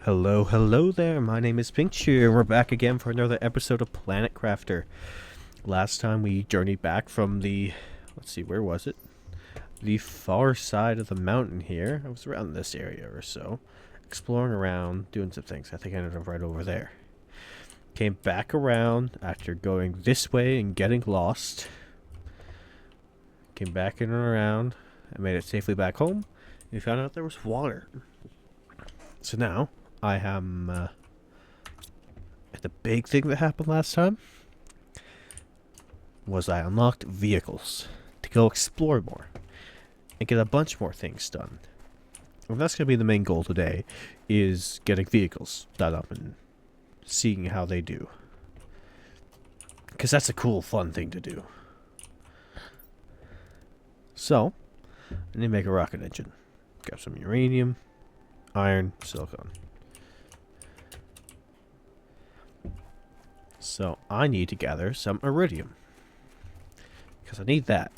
Hello, hello there. My name is Pinkchu, and we're back again for another episode of Planet Crafter. Last time we journeyed back from the, let's see, where was it? The far side of the mountain here. I was around this area or so, exploring around, doing some things. I think I ended up right over there. Came back around after going this way and getting lost. Came back in and around. I made it safely back home. We found out there was water. So now I am the big thing that happened last time was I unlocked vehicles to go explore more and get a bunch more things done. And that's going to be the main goal today, is getting vehicles done up and seeing how they do. Because that's a cool, fun thing to do. So, I need to make a rocket engine. Got some uranium, iron, silicon. So I need to gather some iridium, because I need that,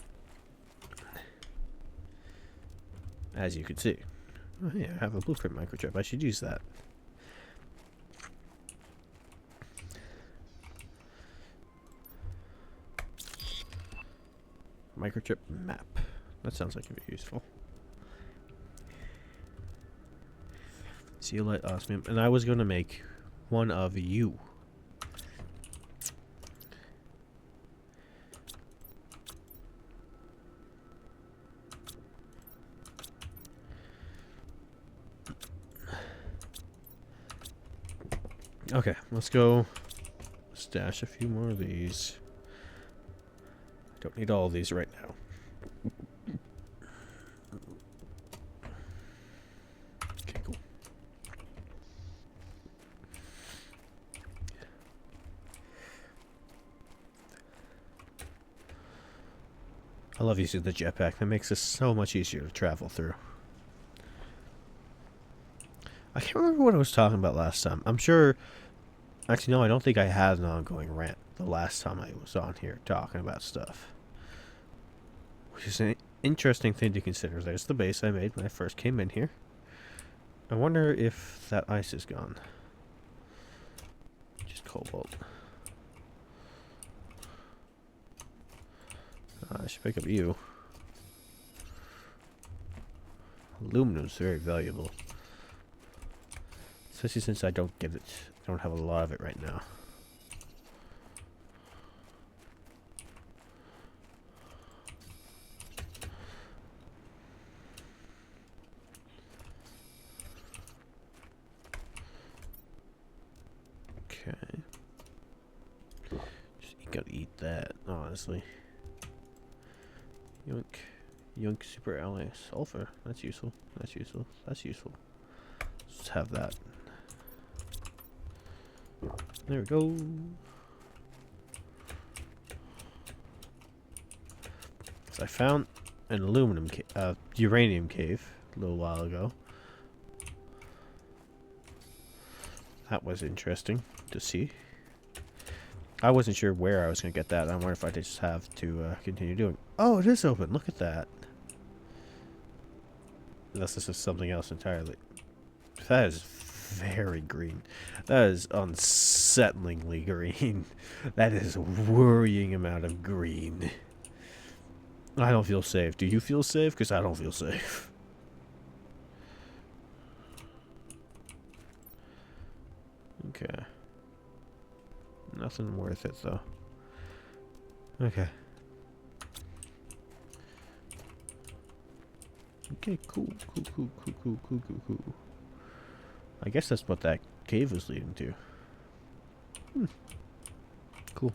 as you can see. Oh yeah, I have a blueprint microchip. I should use that. Microchip map. That sounds like it'd be useful. Zeolite osmium. And I was going to make one of you. Okay, let's go stash a few more of these. Don't need all of these right now. Okay, cool. I love using the jetpack. That makes this so much easier to travel through. I can't remember what I was talking about last time. I'm sure... Actually, no, I don't think I had an ongoing rant the last time I was on here talking about stuff. Which is an interesting thing to consider. There's the base I made when I first came in here. I wonder if that ice is gone. Just cobalt. I should pick up you. Aluminum's very valuable. Especially since I don't get it. I don't have a lot of it right now. Okay. Just gotta eat that, honestly. Yoink super alloy sulfur. That's useful. That's useful. That's useful. Let's have that. There we go. So I found an uranium cave a little while ago. That was interesting to see. I wasn't sure where I was going to get that. I wonder if I just have to continue doing. Oh, it is open. Look at that. Unless this is something else entirely. That is very green. That is unsettlingly green. That is a worrying amount of green. I don't feel safe. Do you feel safe? Because I don't feel safe. Okay. Nothing worth it, though. Okay. Okay, cool. I guess that's what that cave was leading to. Cool.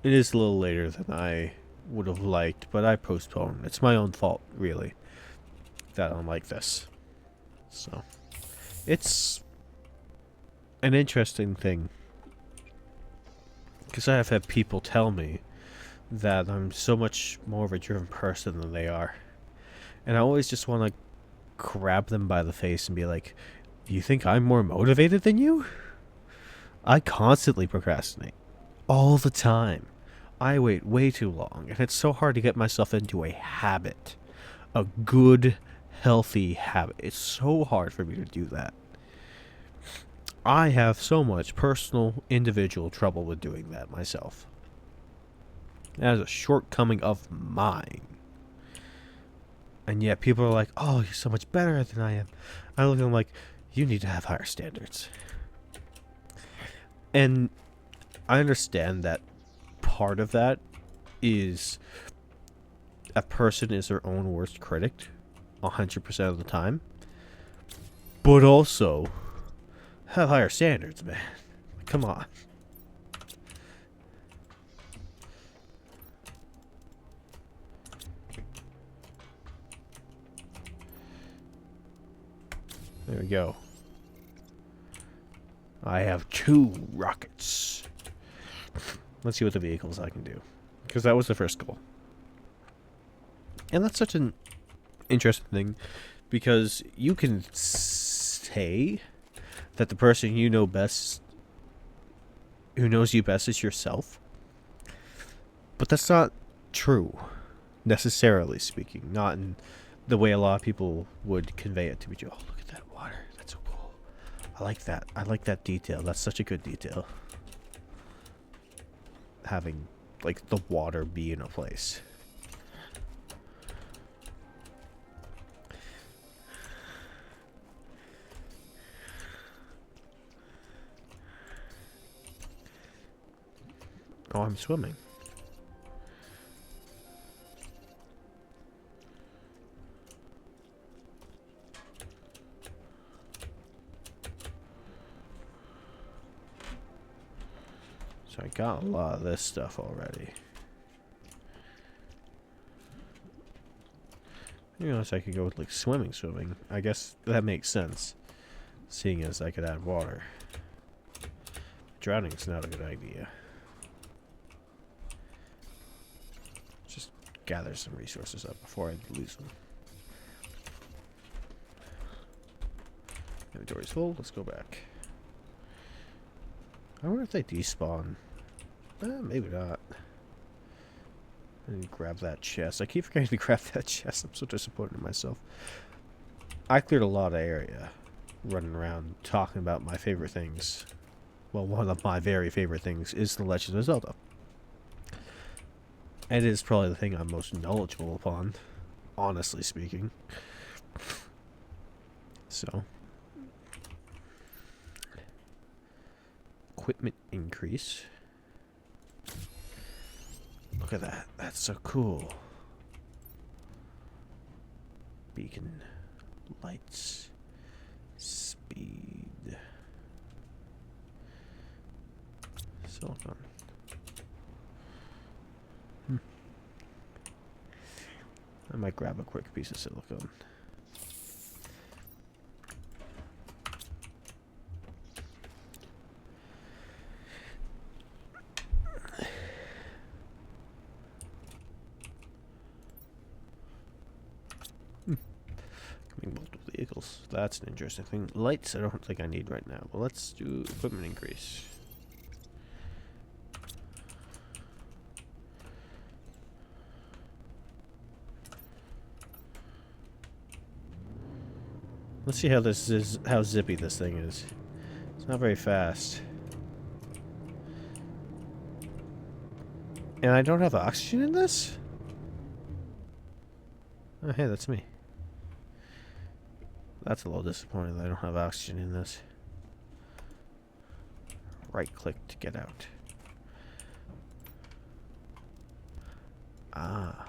It is a little later than I would have liked, but I postponed. It's my own fault, really, that I'm like this. So, it's an interesting thing. Because I have had people tell me that I'm so much more of a driven person than they are. And I always just want to grab them by the face and be like, do you think I'm more motivated than you? I constantly procrastinate. All the time. I wait way too long, and it's so hard to get myself into a habit. A good, healthy habit. It's so hard for me to do that. I have so much personal, individual trouble with doing that myself. That is a shortcoming of mine. And yet people are like, oh, you're so much better than I am. I look at them like, you need to have higher standards. And I understand that part of that is a person is their own worst critic 100% of the time. But also, have higher standards, man. Come on. There we go. I have 2 rockets. Let's see what the vehicles I can do. Because that was the first goal. And that's such an interesting thing. Because you can say that the person you know best, who knows you best, is yourself. But that's not true, necessarily speaking. Not in the way a lot of people would convey it to me. Oh, look at that water. That's so cool. I like that. I like that detail. That's such a good detail. Having, like, the water be in a place. Oh, I'm swimming. So I got a lot of this stuff already. You know, so I could go with like swimming. I guess that makes sense, seeing as I could add water. Drowning's not a good idea. Just gather some resources up before I lose them. Inventory's full. Let's go back. I wonder if they despawn. Maybe not. I didn't grab that chest. I keep forgetting to grab that chest. I'm so disappointed in myself. I cleared a lot of area running around talking about my favorite things. Well, one of my very favorite things is The Legend of Zelda. And it is probably the thing I'm most knowledgeable upon, honestly speaking. So, equipment increase. Look at that. That's so cool. Beacon. Lights. Speed. Silicon. I might grab a quick piece of silicone. Multiple vehicles. That's an interesting thing. Lights I don't think I need right now. But let's do equipment increase. Let's see how zippy this thing is. It's not very fast. And I don't have oxygen in this? Oh, hey, that's me. That's a little disappointing that I don't have oxygen in this. Right click to get out. Ah.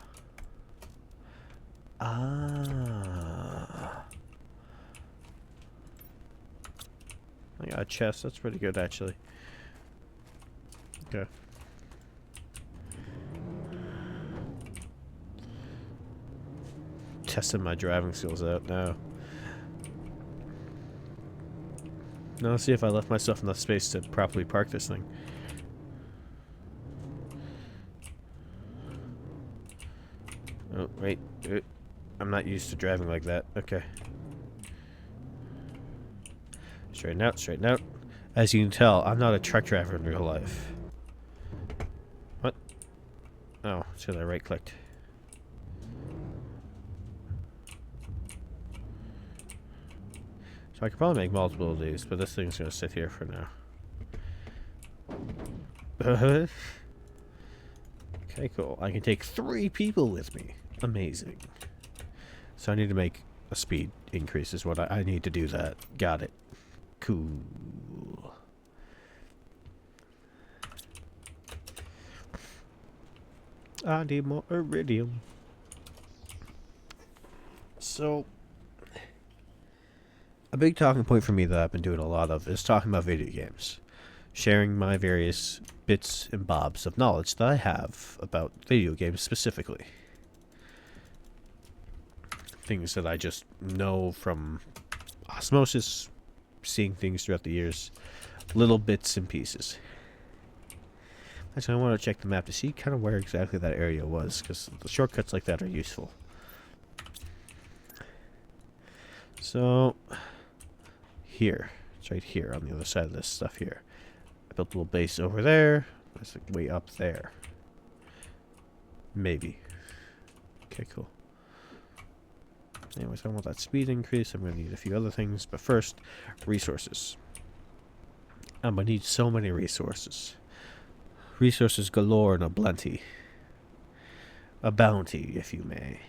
I got a chest. That's pretty good, actually. Okay. Testing my driving skills out now. Now let's see if I left myself enough space to properly park this thing. Oh, wait. I'm not used to driving like that. Okay. Straighten out, straighten out. As you can tell, I'm not a truck driver in real life. What? Oh, it's because I right-clicked. So I could probably make multiple of these, but this thing's gonna sit here for now. Okay, cool. I can take 3 people with me. Amazing. So I need to make a speed increase is what I need to do that. Got it. Cool. I need more iridium. So, a big talking point for me that I've been doing a lot of is talking about video games. Sharing my various bits and bobs of knowledge that I have about video games specifically. Things that I just know from osmosis, seeing things throughout the years, little bits and pieces. Actually, I want to check the map to see kind of where exactly that area was, because the shortcuts like that are useful. So, here. It's right here on the other side of this stuff here. I built a little base over there. It's like way up there. Maybe. Okay, cool. Anyways, I want that speed increase. I'm going to need a few other things. But first, resources. I'm going to need so many resources. Resources galore and a plenty. A bounty, if you may.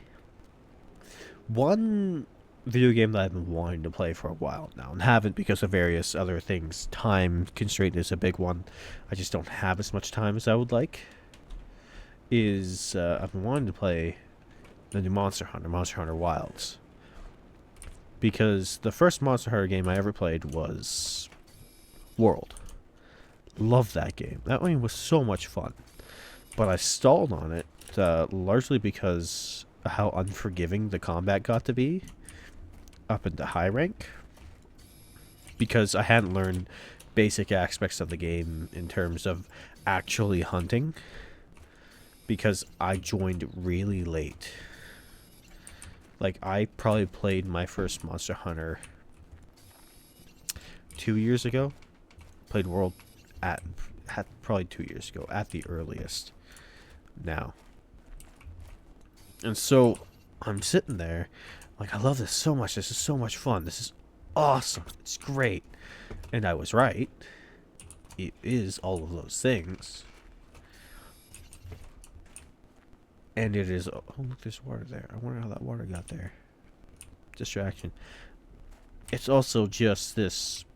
One video game that I've been wanting to play for a while now, and haven't because of various other things. Time constraint is a big one. I just don't have as much time as I would like. I've been wanting to play the new Monster Hunter Wilds. Because the first Monster Hunter game I ever played was World. Loved that game. That one was so much fun. But I stalled on it, largely because of how unforgiving the combat got to be up into high rank. Because I hadn't learned basic aspects of the game in terms of actually hunting. Because I joined really late. Like, I probably played my first Monster Hunter 2 years ago. Played World at probably 2 years ago, at the earliest. Now. And so, I'm sitting there, like, I love this so much. This is so much fun. This is awesome. It's great. And I was right. It is all of those things. And it is... Oh, look, there's water there. I wonder how that water got there. Distraction. It's also just this...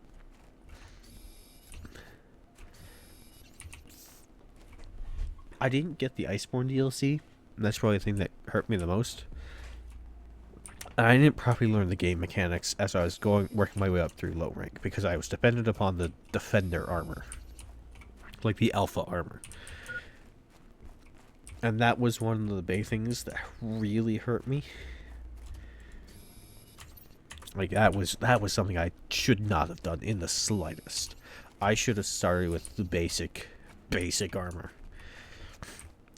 I didn't get the Iceborne DLC. And that's probably the thing that hurt me the most. And I didn't properly learn the game mechanics as I was working my way up through low rank. Because I was dependent upon the Defender armor. Like the Alpha armor. And that was one of the big things that really hurt me. Like, that was something I should not have done in the slightest. I should have started with the basic armor.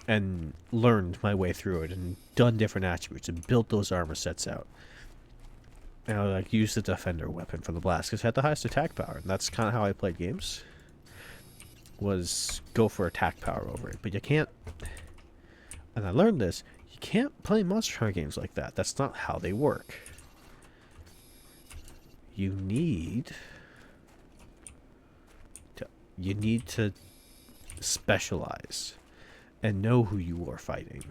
And learned my way through it and done different attributes and built those armor sets out. And I would, like, use the Defender weapon for the blast because it had the highest attack power. And that's kind of how I played games. Was go for attack power over it. But you can't... And I learned this, you can't play Monster Hunter games like that. That's not how they work. You need to specialize and know who you are fighting.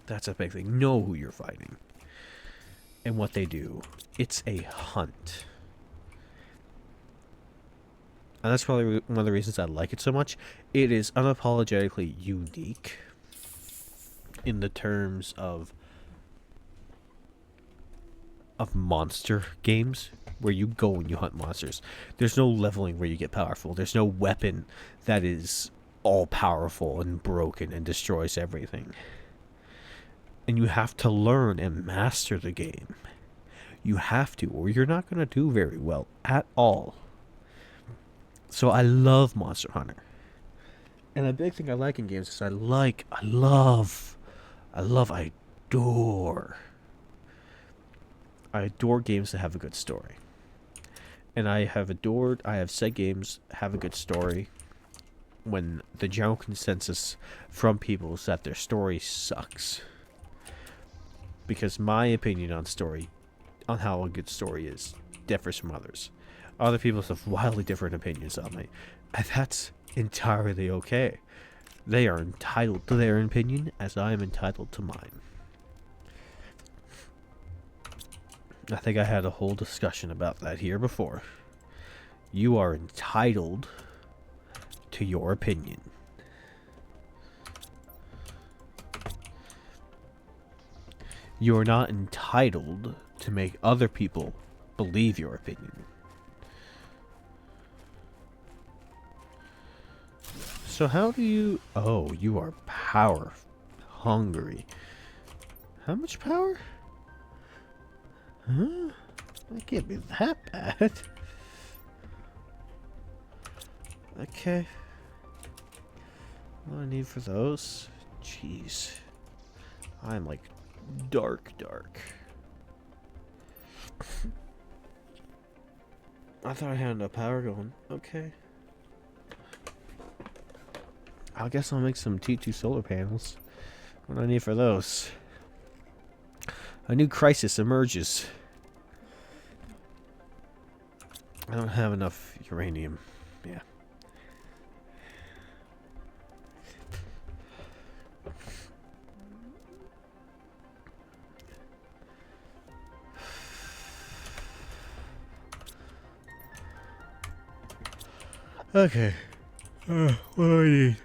That's a big thing. Know who you're fighting. And what they do. It's a hunt. And that's probably one of the reasons I like it so much. It is unapologetically unique in the terms of monster games where you go and you hunt monsters. There's no leveling where you get powerful. There's no weapon that is all powerful and broken and destroys everything. And you have to learn and master the game. You have to, or you're not going to do very well at all. So I love Monster Hunter. And a big thing I like in games is I adore games that have a good story. And I have said games have a good story when the general consensus from people is that their story sucks. Because my opinion on how a good story is, differs from others. Other people have wildly different opinions on me. And that's entirely okay. They are entitled to their opinion as I am entitled to mine. I think I had a whole discussion about that here before. You are entitled to your opinion. You are not entitled to make other people believe your opinion. So how do you... Oh, you are power hungry. How much power? Huh? That can't be that bad. Okay. What do I need for those? Jeez. I'm like dark. I thought I had enough power going. Okay. I guess I'll make some T2 solar panels. What do I need for those? A new crisis emerges. I don't have enough uranium. Yeah. Okay. What do I need?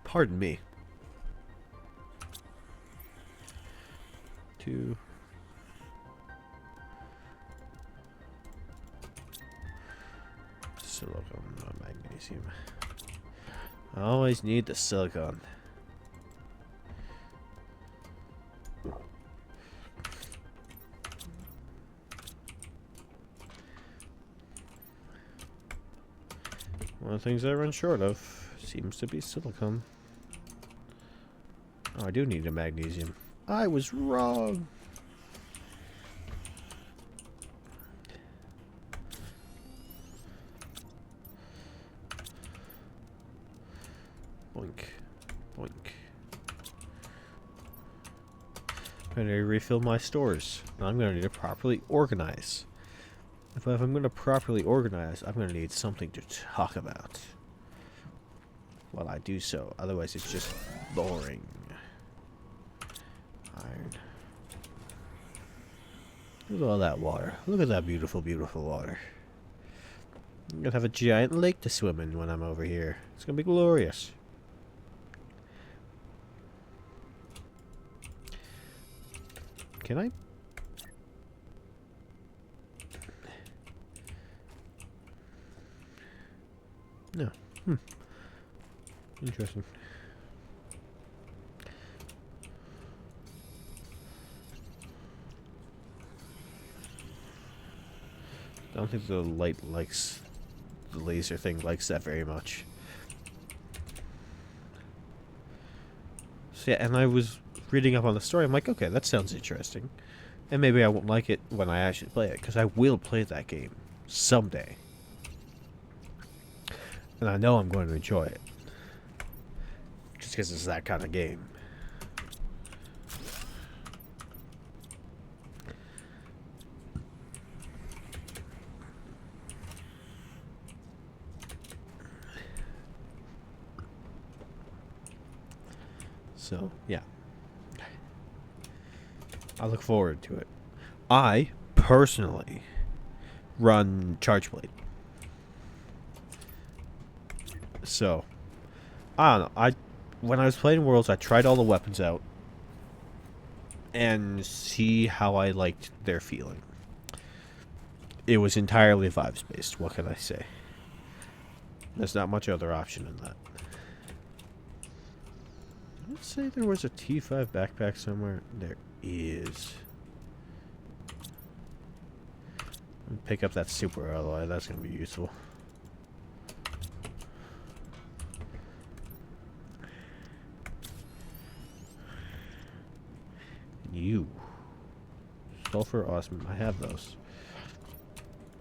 Pardon me. 2. Silicon, not magnesium. I always need the silicon. One of the things I run short of seems to be silicon. Oh, I do need a magnesium. I was wrong. Boink. Boink. I'm going to refill my stores. Now I'm going to need to properly organize. If I'm going to properly organize, I'm going to need something to talk about while I do so. Otherwise, it's just boring. Iron. Look at all that water. Look at that beautiful, beautiful water. I'm going to have a giant lake to swim in when I'm over here. It's going to be glorious. Can I? No. Interesting. I don't think the laser thing likes that very much. So yeah, and I was reading up on the story. I'm like, okay, that sounds interesting. And maybe I won't like it when I actually play it, because I will play that game someday. And I know I'm going to enjoy it. Just because it's that kind of game. So, yeah. I look forward to it. I, personally, run Chargeblade. So, I don't know. When I was playing Worlds, I tried all the weapons out. And see how I liked their feeling. It was entirely vibes-based. What can I say? There's not much other option in that. Let's say there was a T5 backpack somewhere. There is. Pick up that super alloy. That's going to be useful. You. Sulfur, awesome. I have those.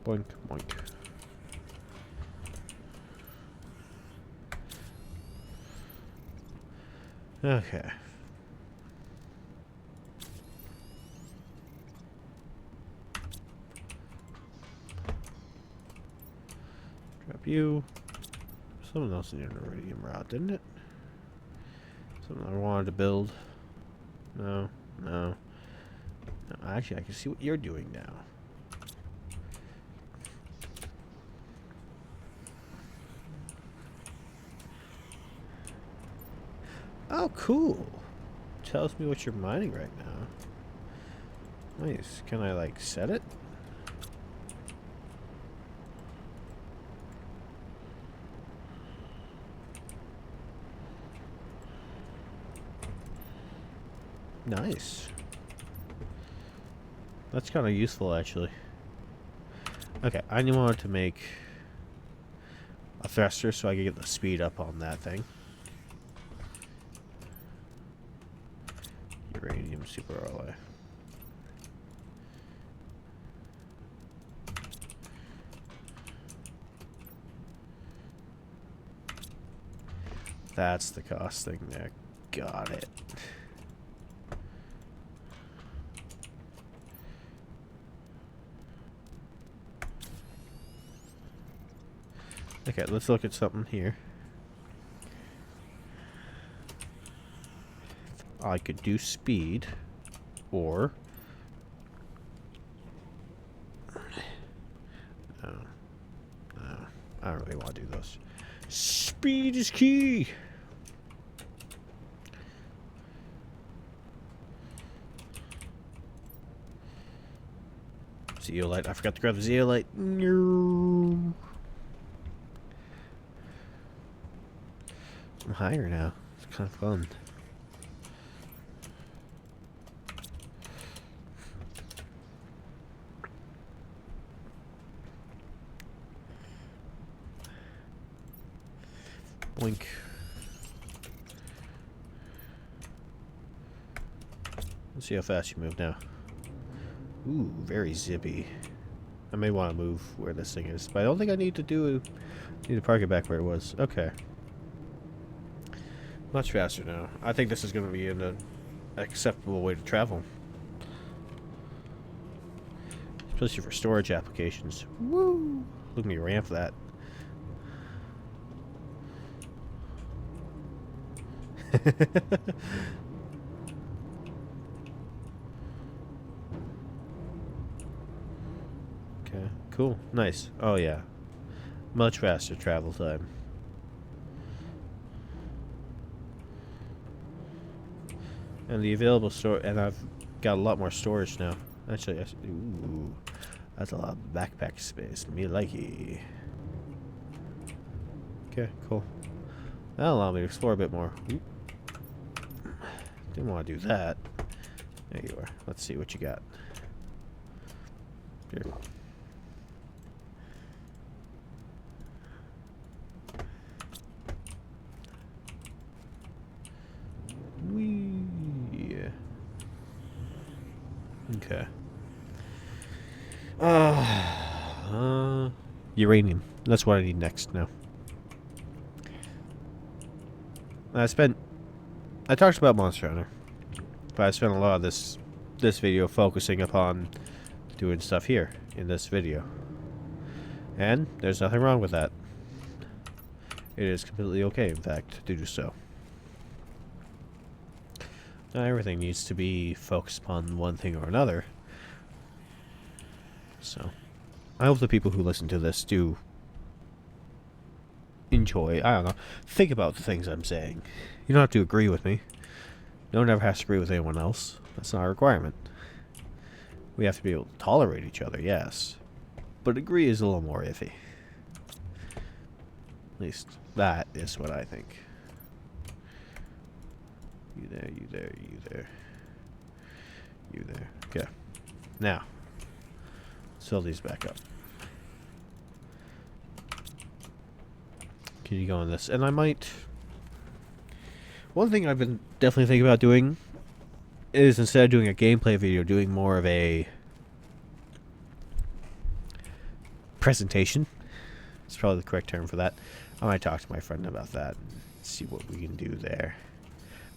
Boink, boink. Okay. Drop you. Something else in your iridium rod, didn't it? Something I wanted to build. No, no. No, actually, I can see what you're doing now. Oh, cool. Tells me what you're mining right now. Nice. Can I, like, set it? Nice. That's kind of useful, actually. Okay, I wanted to make a thruster so I could get the speed up on that thing. Uranium super alloy. That's the cost thing there. Got it. Okay, let's look at something here. I could do speed, or... No. No. I don't really want to do those. Speed is key! Zeolite. I forgot to grab the zeolite. No. I'm higher now. It's kind of fun. Boink. Let's see how fast you move now. Ooh, very zippy. I may want to move where this thing is, but I don't think I need to park it back where it was. Okay. Much faster now. I think this is going to be an acceptable way to travel. Especially for storage applications. Woo! Look at me ramp that. Okay, cool. Nice. Oh, yeah. Much faster travel time. And the available store, and I've got a lot more storage now. Actually, ooh, that's a lot of backpack space. Me likey. Okay, cool. That'll allow me to explore a bit more. Oop. Didn't want to do that. There you are. Let's see what you got. Here. Okay. Uranium. That's what I need next now. I talked about Monster Hunter, but I spent a lot of this video focusing upon doing stuff here in this video. And there's nothing wrong with that. It is completely okay, in fact, to do so. Not everything needs to be focused upon one thing or another. So, I hope the people who listen to this do enjoy, I don't know, think about the things I'm saying. You don't have to agree with me. No one ever has to agree with anyone else. That's not a requirement. We have to be able to tolerate each other, yes. But agree is a little more iffy. At least, that is what I think. You there, you there, you there. You there. Okay. Now, let's fill these back up. Can you go on this? And I might... One thing I've been definitely thinking about doing is, instead of doing a gameplay video, doing more of a presentation. It's probably the correct term for that. I might talk to my friend about that and see what we can do there.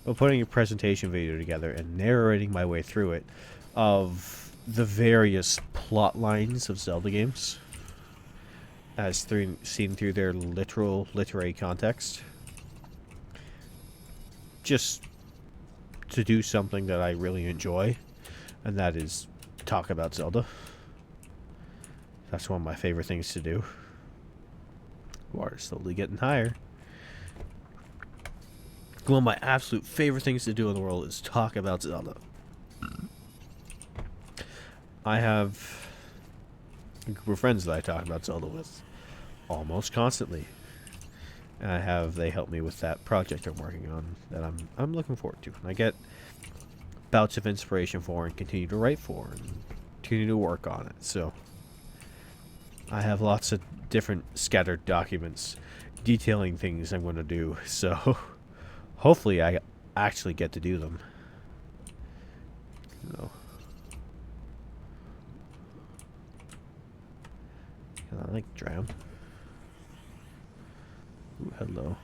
But putting a presentation video together and narrating my way through it of the various plot lines of Zelda games as seen through their literary context. Just to do something that I really enjoy, and that is talk about Zelda. That's one of my favorite things to do. Water's slowly getting higher. One of my absolute favorite things to do in the world is talk about Zelda. I have a group of friends that I talk about Zelda with almost constantly. And they help me with that project I'm working on that I'm looking forward to. And I get bouts of inspiration for and continue to write for and continue to work on it. So I have lots of different scattered documents detailing things I'm going to do. So hopefully I actually get to do them. No. Can I like drown? Ooh, hello.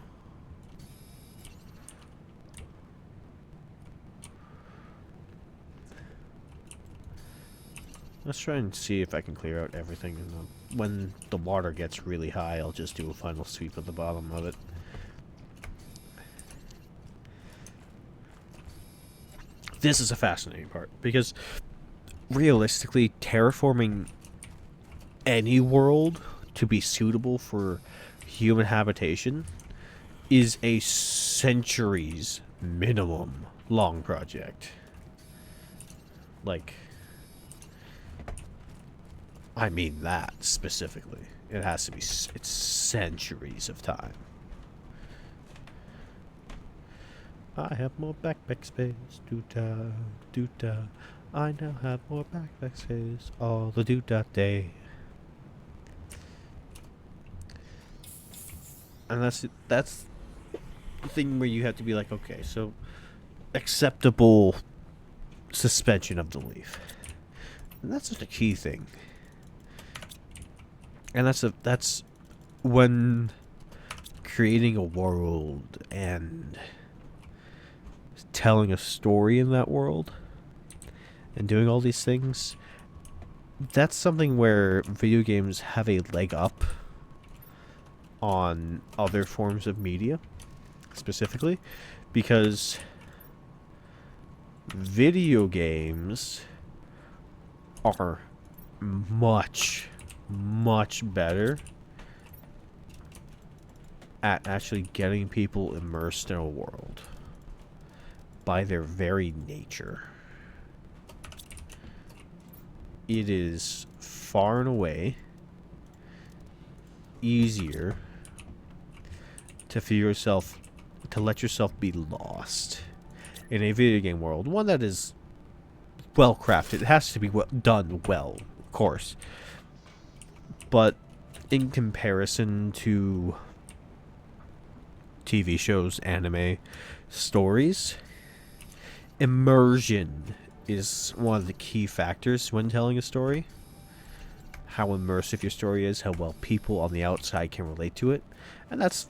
Let's try and see if I can clear out everything. And when the water gets really high, I'll just do a final sweep at the bottom of it. This is a fascinating part, because realistically, terraforming any world to be suitable for human habitation is a centuries minimum long project. Like, I mean that specifically. It has to be, it's centuries of time. I have more backpack space, doo-da, doo-da. I now have more backpack space all the doo-da day. And that's the thing where you have to be like, okay, so acceptable suspension of belief. And that's just a key thing. And that's when creating a world and telling a story in that world and doing all these things, that's something where video games have a leg up on other forms of media, specifically because video games are much better at actually getting people immersed in a world by their very nature. It is far and away easier to let yourself be lost in a video game world, one that is well crafted. It has to be done well, of course, but in comparison to TV shows, anime, stories, immersion is one of the key factors when telling a story. How immersive your story is, how well people on the outside can relate to it, and that's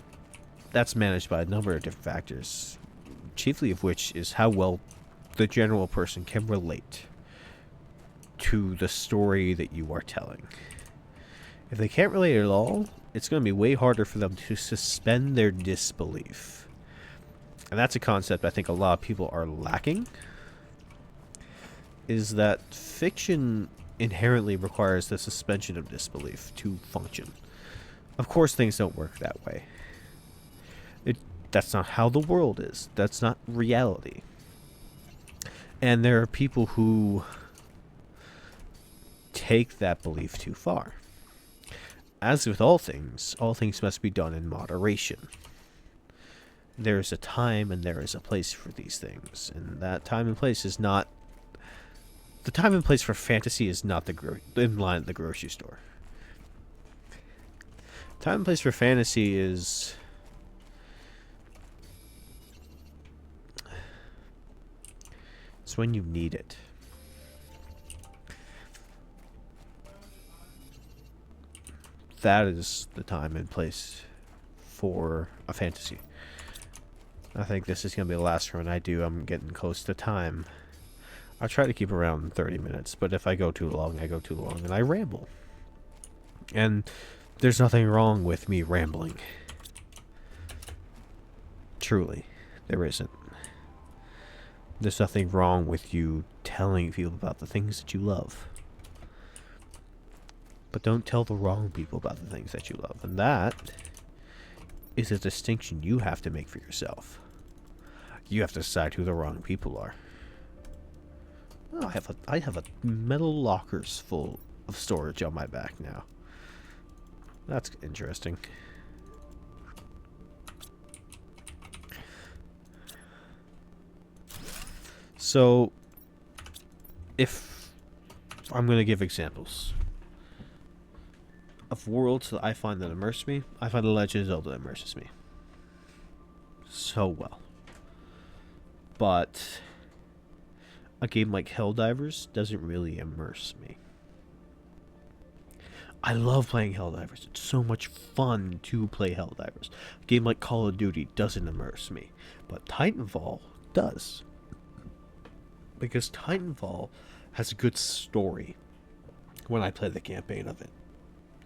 managed by a number of different factors, chiefly of which is how well the general person can relate to the story that you are telling. If they can't relate at all, it's going to be way harder for them to suspend their disbelief. And that's a concept I think a lot of people are lacking, is that fiction inherently requires the suspension of disbelief to function. Of course, things don't work that way. That's not how the world is. That's not reality. And there are people who take that belief too far. As with all things must be done in moderation. There is a time and there is a place for these things, and that time and place is not... The time and place for fantasy is not in line at the grocery store. Time and place for fantasy is... It's when you need it. that is the time and place for a fantasy. I think this is going to be the last run I do. I'm getting close to time. I try to keep around 30 minutes, but if I go too long, I go too long, and I ramble. And there's nothing wrong with me rambling. Truly, there isn't. There's nothing wrong with you telling people about the things that you love. But don't tell the wrong people about the things that you love. And that is a distinction you have to make for yourself. You have to decide who the wrong people are. Oh, I have a metal lockers full of storage on my back now. That's interesting. So, if I'm going to give examples of worlds that I find that immerse me, I find The Legend of Zelda immerses me so well. But a game like Helldivers doesn't really immerse me. I love playing Helldivers. It's so much fun to play Helldivers. A game like Call of Duty doesn't immerse me, but Titanfall does. Because Titanfall has a good story when I play the campaign of it.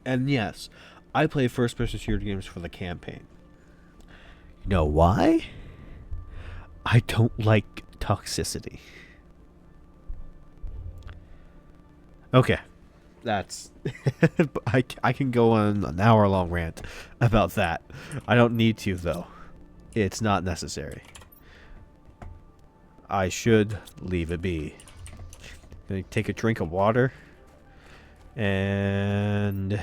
And yes, I play first-person shooter games for the campaign. You know why? I don't like toxicity. Okay. That's... I can go on an hour-long rant about that. I don't need to, though. It's not necessary. I should leave it be. Gonna take a drink of water. And...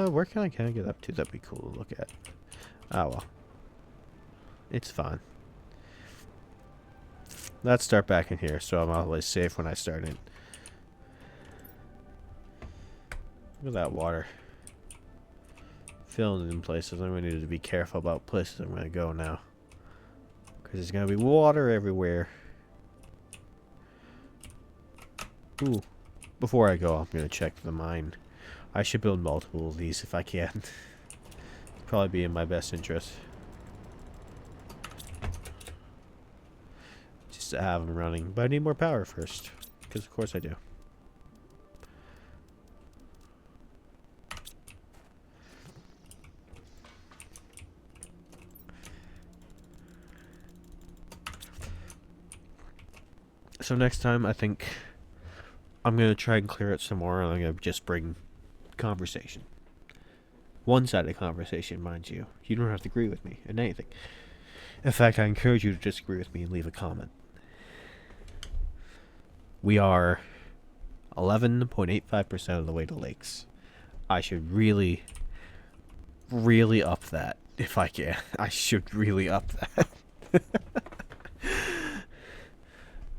where can I kind of get up to? That'd be cool to look at. Oh, well. It's fine. Let's start back in here, so I'm always safe when I start in. Look at that water. Filling in places. I'm going to need to be careful about places I'm going to go now. Because there's going to be water everywhere. Ooh. Before I go, I'm going to check the mine. I should build multiple of these if I can. Probably be in my best interest. Just to have them running. But I need more power first. Because of course I do. So next time, I think I'm going to try and clear it some more, and I'm going to just bring conversation. One-sided conversation, mind you. You don't have to agree with me in anything. In fact, I encourage you to disagree with me and leave a comment. We are 11.85% of the way to lakes. I should really, really up that if I can. I should really up that.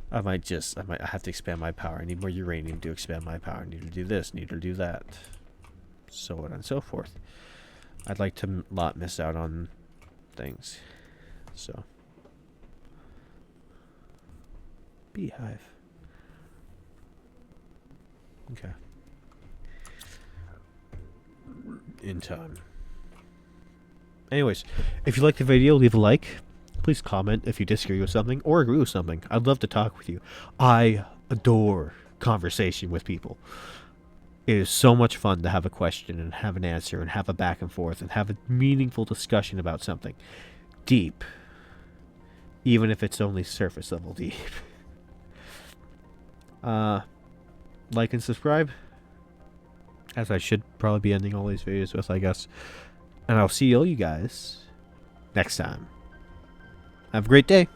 I might have to expand my power. I need more uranium to expand my power. I need to do this, need to do that. So on and so forth. I'd like to not miss out on things. So. Beehive. Okay. In time. Anyways, if you like the video, leave a like. Please comment if you disagree with something or agree with something. I'd love to talk with you. I adore conversation with people. It is so much fun to have a question and have an answer and have a back and forth and have a meaningful discussion about something deep, even if it's only surface level deep. Like and subscribe, as I should probably be ending all these videos with, I guess. And I'll see all you guys next time. Have a great day.